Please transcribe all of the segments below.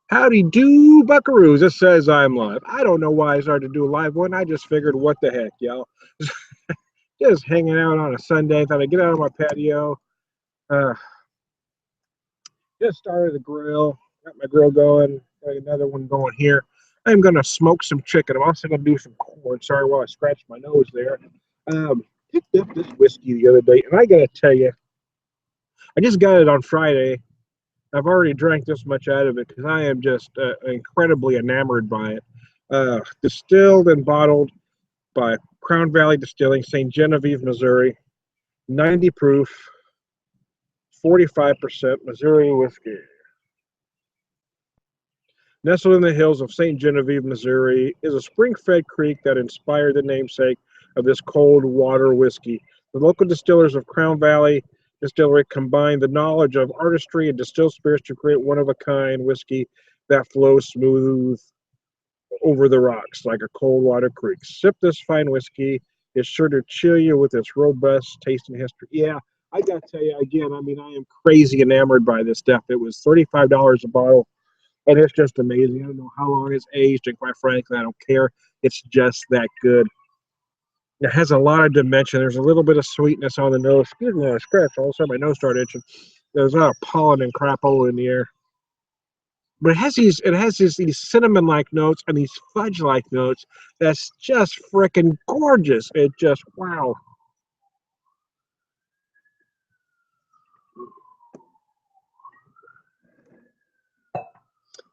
Howdy do, buckaroos. It says I'm live. I don't know why I started to do a live one. I just figured, what the heck, y'all. Just hanging out on a Sunday. Thought I'd get out on my patio. Uh, just started the grill. Got my grill going. Got another one going here. I'm going to smoke some chicken. I'm also going to do some corn. Sorry while I scratched my nose there. Picked up this whiskey the other day, and I got to tell you, I just got it on Friday. I've already drank this much out of it because I am just incredibly enamored by it. Distilled and bottled by Crown Valley Distilling, St. Genevieve, Missouri. 90 proof, 45% Missouri whiskey. Nestled in the hills of St. Genevieve, Missouri, is a spring-fed creek that inspired the namesake of this cold water whiskey. The local distillers of Crown Valley Distillery combine the knowledge of artistry and distilled spirits to create one-of-a-kind whiskey that flows smooth over the rocks like a cold water creek. Sip this fine whiskey. It's sure to chill you with its robust taste and history. Yeah, I got to tell you again, I mean, I am crazy enamored by this stuff. It was $35 a bottle, and it's just amazing. I don't know how long it's aged, and quite frankly, I don't care. It's just that good. It has a lot of dimension. There's a little bit of sweetness on the nose. Excuse me, I scratched. All of a sudden, my nose started itching. There's a lot of pollen and crapola in the air. But it has these cinnamon-like notes and these fudge-like notes. That's just freaking gorgeous. It just, wow.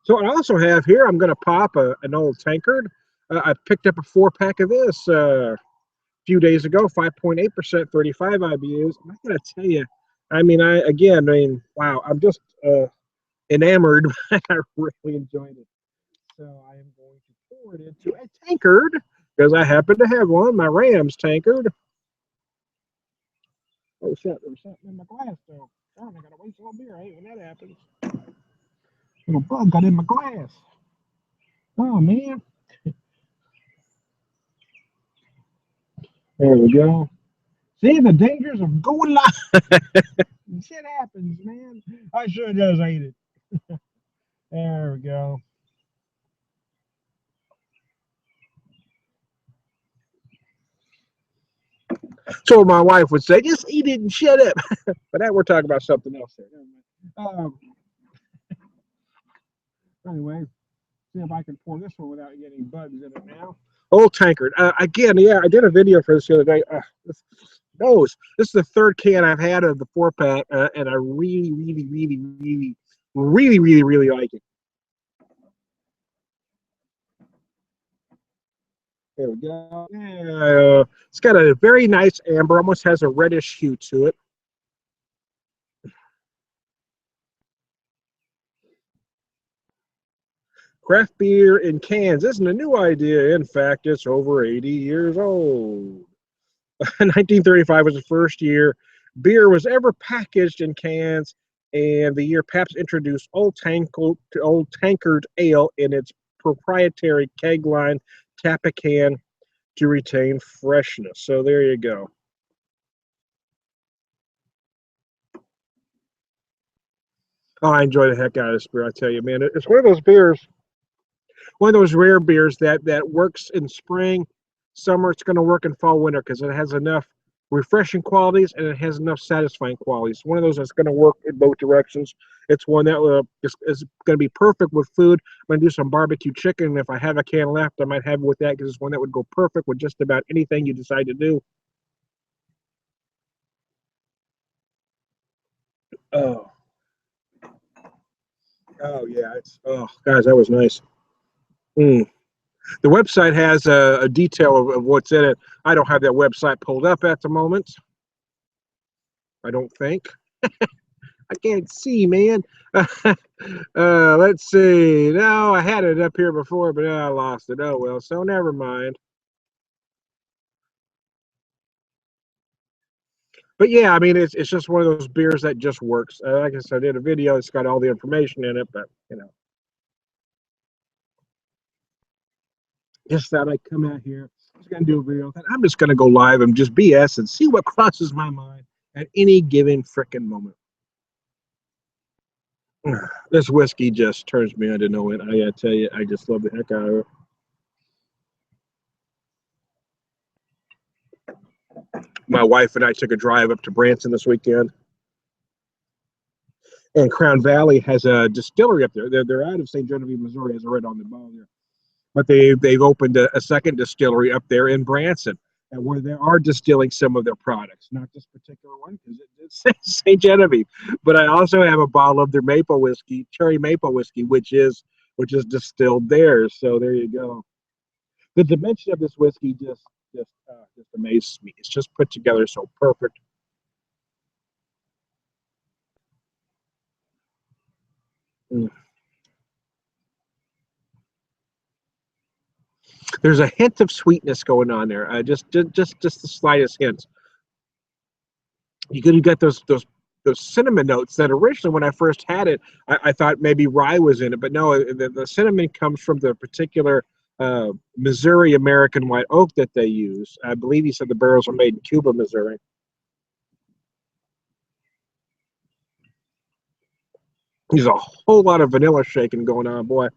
So I also have here, I'm going to pop an old tankard. I picked up a 4-pack of this a few days ago, 5.8%, 35 IBUs. I'm going to tell you, wow, I'm just enamored. I really enjoyed it. So I am going to pour it into a tankard because I happen to have one, my Rams tankard. Oh shit, there's something in my glass though. Darn, I gotta waste all beer. I hate when that happens. Little bug got in my glass. Oh man. There we go. See the dangers of going live. Shit happens, man. I sure does hate it. There we go. So my wife would say, just eat it and shut up. But now we're talking about something else here. Anyway, see if I can pour this one without getting bugs in it now. Old tankard. Again, yeah, I did a video for this the other day. This is the third can I've had of the 4-pack, and I really, really, really, really, really, really, really like it. There we go. Yeah, it's got a very nice amber, almost has a reddish hue to it. Craft beer in cans isn't a new idea. In fact, it's over 80 years old. 1935 was the first year beer was ever packaged in cans, and the year Pabst introduced Old Tankard Ale in its proprietary keg line Tap a Can to retain freshness. So there you go. Oh, I enjoy the heck out of this beer. I tell you, man, it's one of those beers, one of those rare beers that works in spring, summer. It's going to work in fall, winter because it has enough refreshing qualities and it has enough satisfying qualities. One of those that's going to work in both directions. It's one that is going to be perfect with food. I'm going to do some barbecue chicken. If I have a can left, I might have it with that because it's one that would go perfect with just about anything you decide to do. Oh, oh yeah, guys, that was nice. Mm. The website has a detail of what's in it. I don't have that website pulled up at the moment. I don't think. I can't see, man. Let's see. No, I had it up here before, but I lost it. Oh, well, so never mind. But yeah, I mean, it's just one of those beers that just works. Like I said, I did a video. It's got all the information in it, but, just thought I'd come out here. I was going to do a video. I'm just going to go live and just BS and see what crosses my mind at any given frickin' moment. This whiskey just turns me on to know it. I gotta tell you, I just love the heck out of it. My wife and I took a drive up to Branson this weekend, and Crown Valley has a distillery up there. They're out of St. Genevieve, Missouri, as I read on the bottle there. But they've opened a second distillery up there in Branson, and where they are distilling some of their products, not this particular one because it's St. Genevieve. But I also have a bottle of their maple whiskey, cherry maple whiskey, which is distilled there. So there you go. The dimension of this whiskey just amazes me. It's just put together so perfect. Mm. There's a hint of sweetness going on there. Just the slightest hint. You get those cinnamon notes that originally when I first had it, I thought maybe rye was in it, but no, the cinnamon comes from the particular Missouri American white oak that they use. I believe he said the barrels are made in Cuba, Missouri. There's a whole lot of vanilla shaking going on, boy.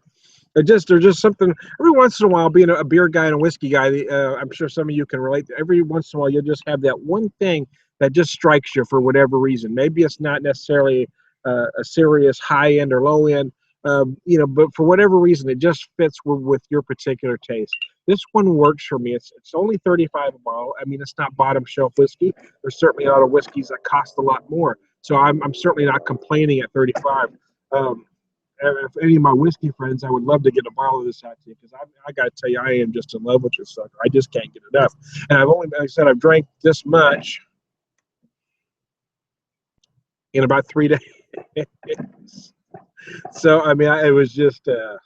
There's just something every once in a while. Being a beer guy and a whiskey guy, I'm sure some of you can relate. Every once in a while, you'll just have that one thing that just strikes you for whatever reason. Maybe it's not necessarily a serious high end or low end, but for whatever reason, it just fits with your particular taste. This one works for me. It's only 35 a bottle. I mean, it's not bottom shelf whiskey. There's certainly a lot of whiskeys that cost a lot more. So I'm certainly not complaining at 35. Um, if any of my whiskey friends, I would love to get a bottle of this out to you because I got to tell you, I am just in love with this sucker. I just can't get enough. And like I said, I've drank this much in about 3 days. So, I mean, it was just, I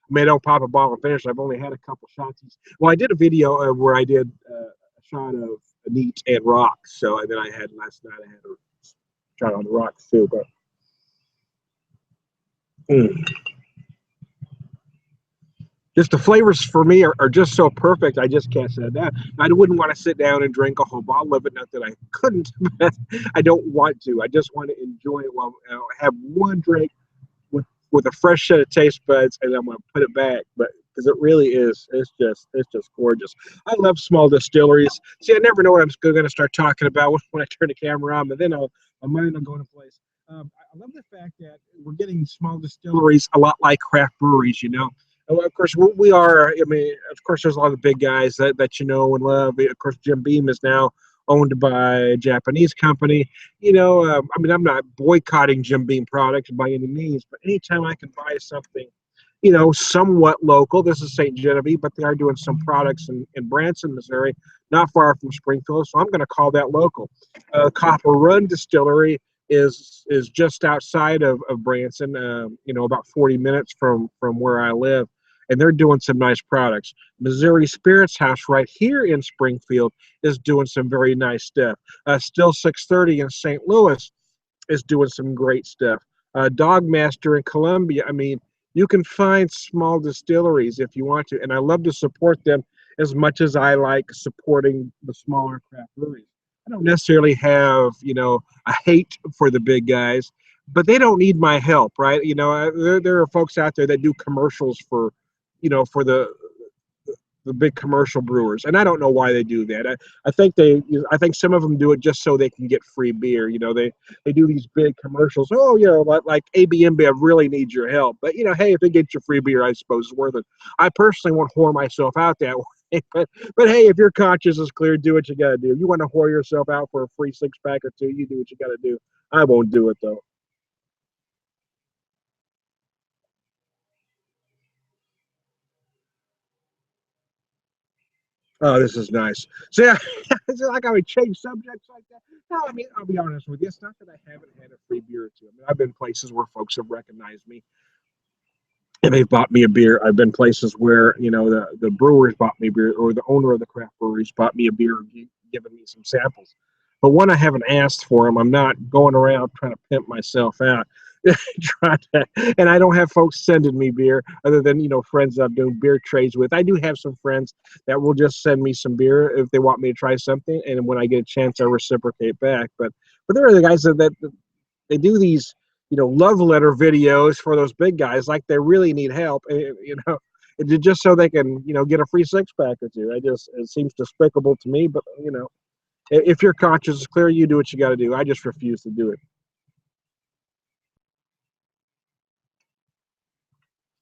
mean, I don't pop a bottle and finish. I've only had a couple shots. Well, I did a video where I did a shot of neat and rocks. So, and then I had last night, I had a shot on the rocks too. But, mm. Just the flavors for me are just so perfect. I just can't say that. I wouldn't want to sit down and drink a whole bottle of it. Not that I couldn't, but I don't want to. I just want to enjoy it while have one drink with a fresh set of taste buds, and I'm going to put it back. But because it really is, it's just gorgeous. I love small distilleries. See, I never know what I'm going to start talking about when I turn the camera on, but then my mind will go into place. I love the fact that we're getting small distilleries a lot like craft breweries. And of course, we are. I mean, of course, there's a lot of big guys that you know and love. Of course, Jim Beam is now owned by a Japanese company. I mean, I'm not boycotting Jim Beam products by any means, but anytime I can buy something, somewhat local. This is St. Genevieve, but they are doing some products in Branson, Missouri, not far from Springfield. So I'm going to call that local. Copper Run Distillery is just outside of Branson, about 40 minutes from where I live. And they're doing some nice products. Missouri Spirits House right here in Springfield is doing some very nice stuff. Still 630 in St. Louis is doing some great stuff. Dogmaster in Columbia, I mean, you can find small distilleries if you want to, and I love to support them as much as I like supporting the smaller craft breweries. I don't necessarily have, a hate for the big guys, but they don't need my help, right? There are folks out there that do commercials for the big commercial brewers, and I don't know why they do that. I think some of them do it just so they can get free beer. They do these big commercials. Oh, like AB InBev really needs your help, but hey, if they get your free beer, I suppose it's worth it. I personally won't whore myself out that way, but hey, if your conscience is clear, do what you got to do. You want to whore yourself out for a free 6-pack or two, you do what you got to do. I won't do it though. Oh, this is nice. So yeah, is it like I would change subjects like that? No, I mean I'll be honest with you. It's not that I haven't had a free beer or two. I mean, I've been places where folks have recognized me and they've bought me a beer. I've been places where the brewers bought me beer, or the owner of the craft breweries bought me a beer, and given me some samples. But one, I haven't asked for them. I'm not going around trying to pimp myself out. And I don't have folks sending me beer other than friends that I'm doing beer trades with. I do have some friends that will just send me some beer if they want me to try something, and when I get a chance, I reciprocate back. But there are the guys that they do these love letter videos for those big guys, like they really need help, just so they can, get a free six pack or two. It seems despicable to me, but if your conscience is clear, you do what you got to do. I just refuse to do it.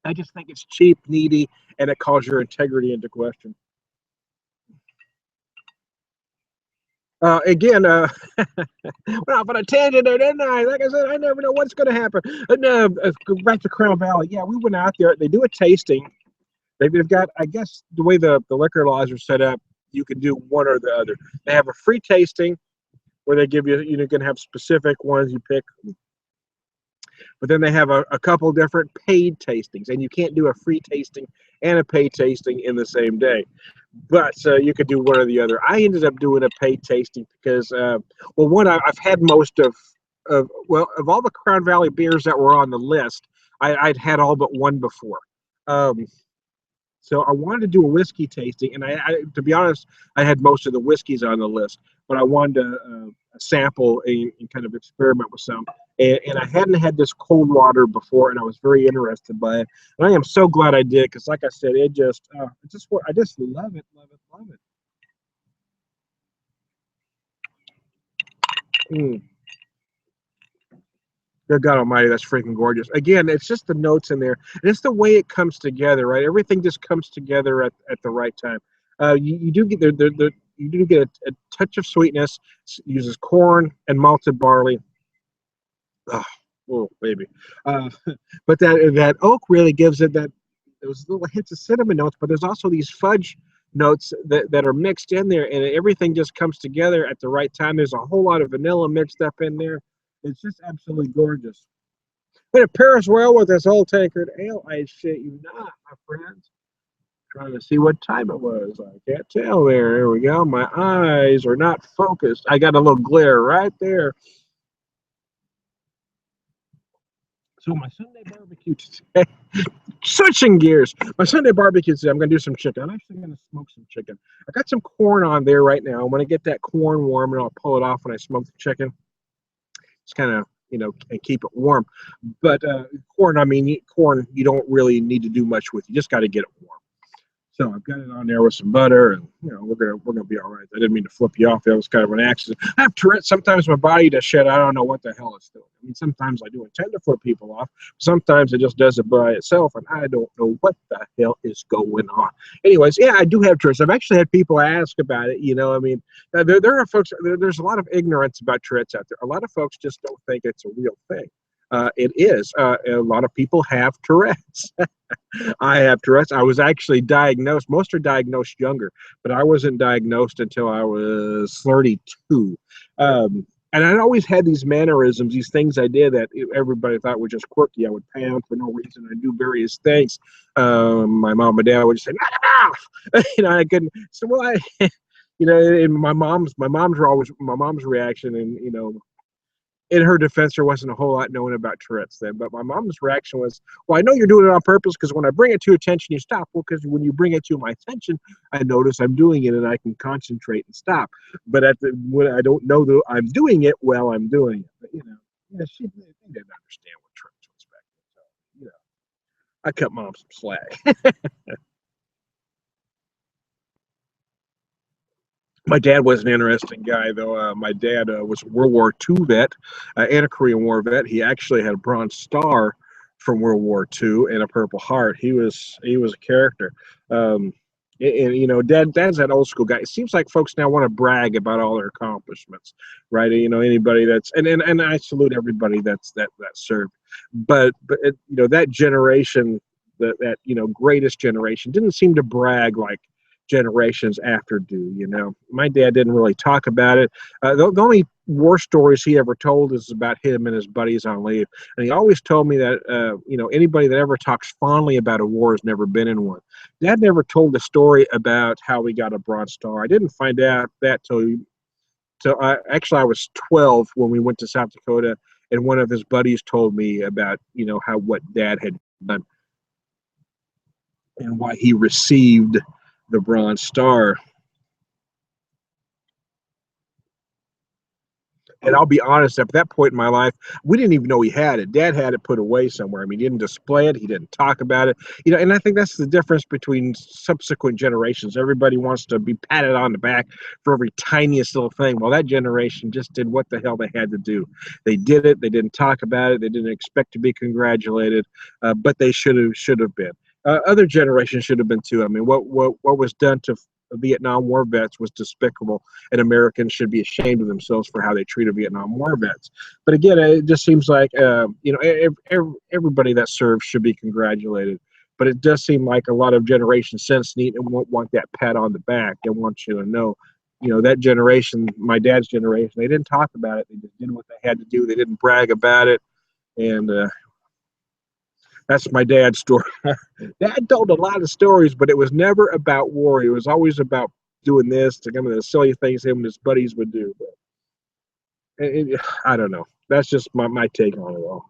I just think it's cheap, needy, and it calls your integrity into question. Again, went off on a tangent there, didn't I? Like I said, I never know what's going to happen. Go back to Crown Valley. Yeah, we went out there. They do a tasting. They've got, I guess, the way the liquor laws are set up, you can do one or the other. They have a free tasting where they give you, can have specific ones you pick. But then they have a couple different paid tastings, and you can't do a free tasting and a paid tasting in the same day. But you could do one or the other. I ended up doing a paid tasting because, one, I've had most of all the Crown Valley beers that were on the list, I'd had all but one before. So I wanted to do a whiskey tasting, and to be honest, I had most of the whiskeys on the list, but I wanted to sample and kind of experiment with some. And I hadn't had this cold water before, and I was very interested by it. And I am so glad I did, because like I said, I just love it, love it, love it. Mm. Good God Almighty, that's freaking gorgeous. Again, it's just the notes in there, and it's the way it comes together, right? Everything just comes together at the right time. You do get you do get a touch of sweetness. It uses corn and malted barley. Oh, baby. Uh, but that oak really gives it those little hints of cinnamon notes, but there's also these fudge notes that are mixed in there, and everything just comes together at the right time. There's a whole lot of vanilla mixed up in there. It's just absolutely gorgeous. But it pairs well with this old tankard ale. I shit you not, my friends. Trying to see what time it was. I can't tell there. There we go. My eyes are not focused. I got a little glare right there. So my Sunday barbecue today, switching gears. My Sunday barbecue today, I'm going to do some chicken. I'm actually going to smoke some chicken. I got some corn on there right now. I'm going to get that corn warm, and I'll pull it off when I smoke the chicken. It's kind of, and keep it warm. But corn, corn, you don't really need to do much with. You just got to get it warm. So I've got it on there with some butter, and we're gonna be all right. I didn't mean to flip you off. That was kind of an accident. I have Tourette's. Sometimes my body does shit. I don't know what the hell it's doing. I mean, sometimes I do intend to flip people off. Sometimes it just does it by itself, and I don't know what the hell is going on. Anyways, yeah, I do have Tourette's. I've actually had people ask about it. There are folks. There's a lot of ignorance about Tourette's out there. A lot of folks just don't think it's a real thing. It is. A lot of people have Tourette's. I have Tourette's. I was actually diagnosed. Most are diagnosed younger, but I wasn't diagnosed until I was 32. And I'd always had these mannerisms, these things I did that everybody thought were just quirky. I would pound for no reason. I'd do various things. My mom and dad would just say, "Knock it off!" I couldn't. So, well, and my mom's reaction, and in her defense, there wasn't a whole lot known about Tourette's then, but my mom's reaction was, "Well, I know you're doing it on purpose, because when I bring it to your attention, you stop." Well, because when you bring it to my attention, I notice I'm doing it, and I can concentrate and stop. But when I don't know that I'm doing it, well, I'm doing it. But, she didn't understand what Tourette's was back then. So, I cut mom some slack. My dad was an interesting guy, though. My dad was a World War II vet and a Korean War vet. He actually had a Bronze Star from World War II and a Purple Heart. He was a character. Dad's that old school guy. It seems like folks now want to brag about all their accomplishments, right? Anybody that's and I salute everybody that served, but that generation, that greatest generation, didn't seem to brag like generations after do. My dad didn't really talk about it. The only war stories he ever told is about him and his buddies on leave, and he always told me that anybody that ever talks fondly about a war has never been in one. Dad never told the story about how we got a Bronze Star. I didn't find out that till I was 12 when we went to South Dakota, and one of his buddies told me about what Dad had done and why he received the Bronze Star. And I'll be honest, at that point in my life, we didn't even know he had it. Dad had it put away somewhere. I mean, he didn't display it. He didn't talk about it. And I think that's the difference between subsequent generations. Everybody wants to be patted on the back for every tiniest little thing. Well, that generation just did what the hell they had to do. They did it. They didn't talk about it. They didn't expect to be congratulated, but they should have been. Other generations should have been too. I mean, what was done to Vietnam War vets was despicable, and Americans should be ashamed of themselves for how they treated Vietnam War vets. But again, it just seems like everybody that served should be congratulated. But it does seem like a lot of generations since need and won't want that pat on the back. They want you to know, that generation, my dad's generation, they didn't talk about it. They just did what they had to do. They didn't brag about it, and that's my dad's story. Dad told a lot of stories, but it was never about war. It was always about doing this, to some of the silly things him and his buddies would do. But I don't know. That's just my take on it all.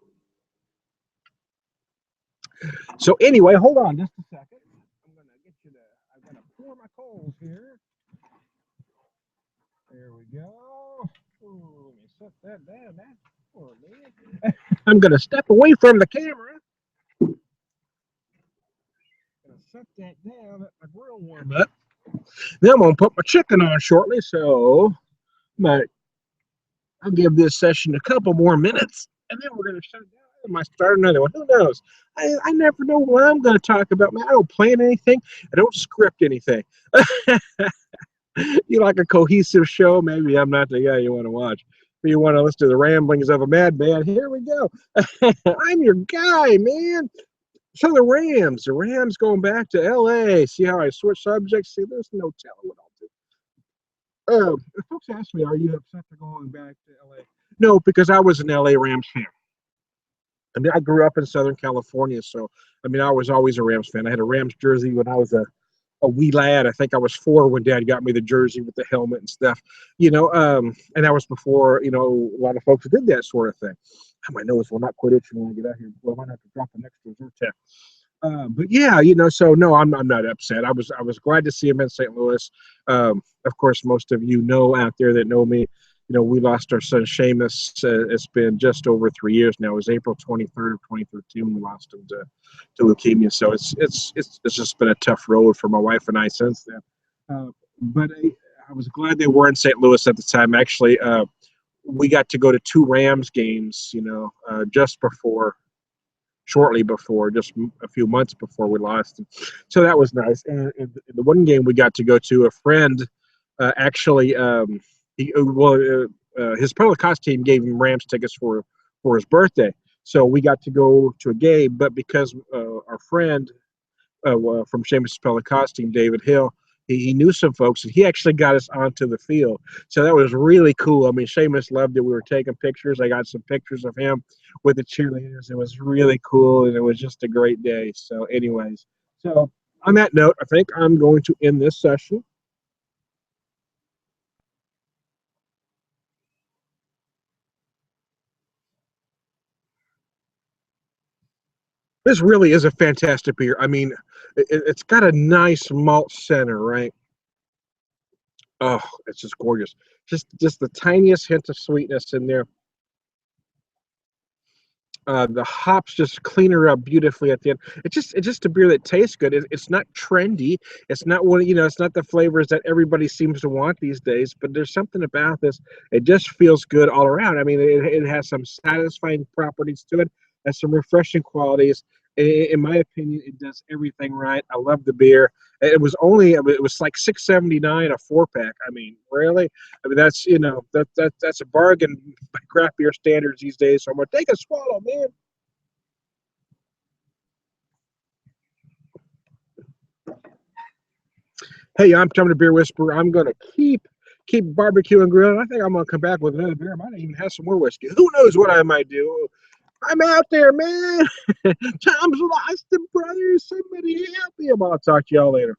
So anyway, hold on just a second. I'm gonna get you to. I'm gonna pour my coals here. There we go. Ooh, let me set that down. That's for me. I'm gonna step away from the camera. Set that down, let my grill warm up. Then I'm gonna put my chicken on shortly, so I'll give this session a couple more minutes, and then we're gonna shut it down. I might start another one. Who knows? I never know what I'm gonna talk about. Man, I don't plan anything. I don't script anything. You like a cohesive show? Maybe I'm not the guy you want to watch. If you want to listen to the ramblings of a madman, here we go. I'm your guy, man. So the Rams going back to L.A. See how I switch subjects? See, there's no telling what I'll do. If folks ask me, are you upset they're going back to L.A.? No, because I was an L.A. Rams fan. I mean, I grew up in Southern California, so, I mean, I was always a Rams fan. I had a Rams jersey when I was a wee lad. I think I was 4 when Dad got me the jersey with the helmet and stuff, and that was before, a lot of folks did that sort of thing. My nose will not quit itching when I get out here. Well, I might have to drop an extra Zyrtec. But yeah, so no, I'm not upset. I was glad to see him in St. Louis. Of course, most of you know out there that know me, we lost our son Seamus. It's been just over 3 years now. It was April 23rd of 2013 when we lost him to leukemia. So it's just been a tough road for my wife and I since then. But I was glad they were in St. Louis at the time. Actually, we got to go to 2 Rams games, shortly before, just a few months before we lost him. So that was nice. And the one game we got to go to, a friend actually, his Pelicans team gave him Rams tickets for his birthday. So we got to go to a game, but because our friend from Seamus' Pelicans team, David Hill, he knew some folks, and he actually got us onto the field. So that was really cool. I mean, Seamus loved it. We were taking pictures. I got some pictures of him with the cheerleaders. It was really cool, and it was just a great day. So anyways, so on that note, I think I'm going to end this session. This really is a fantastic beer. I mean, it's got a nice malt center, right? Oh, it's just gorgeous. Just the tiniest hint of sweetness in there. The hops just clean her up beautifully at the end. It's just a beer that tastes good. It's not trendy. It's not it's not the flavors that everybody seems to want these days. But there's something about this. It just feels good all around. I mean, it has some satisfying properties to it. Has some refreshing qualities. In my opinion, it does everything right. I love the beer. It was like $6.79 a 4-pack. I mean, really? I mean, that's that's a bargain by craft beer standards these days. So I'm gonna take a swallow, man. Hey, I'm Tom the Beer Whisperer. I'm gonna keep barbecue and grilling. I think I'm gonna come back with another beer. I might even have some more whiskey. Who knows what I might do? I'm out there, man. Tom's lost him, brothers. Somebody help me. I'll talk to y'all later.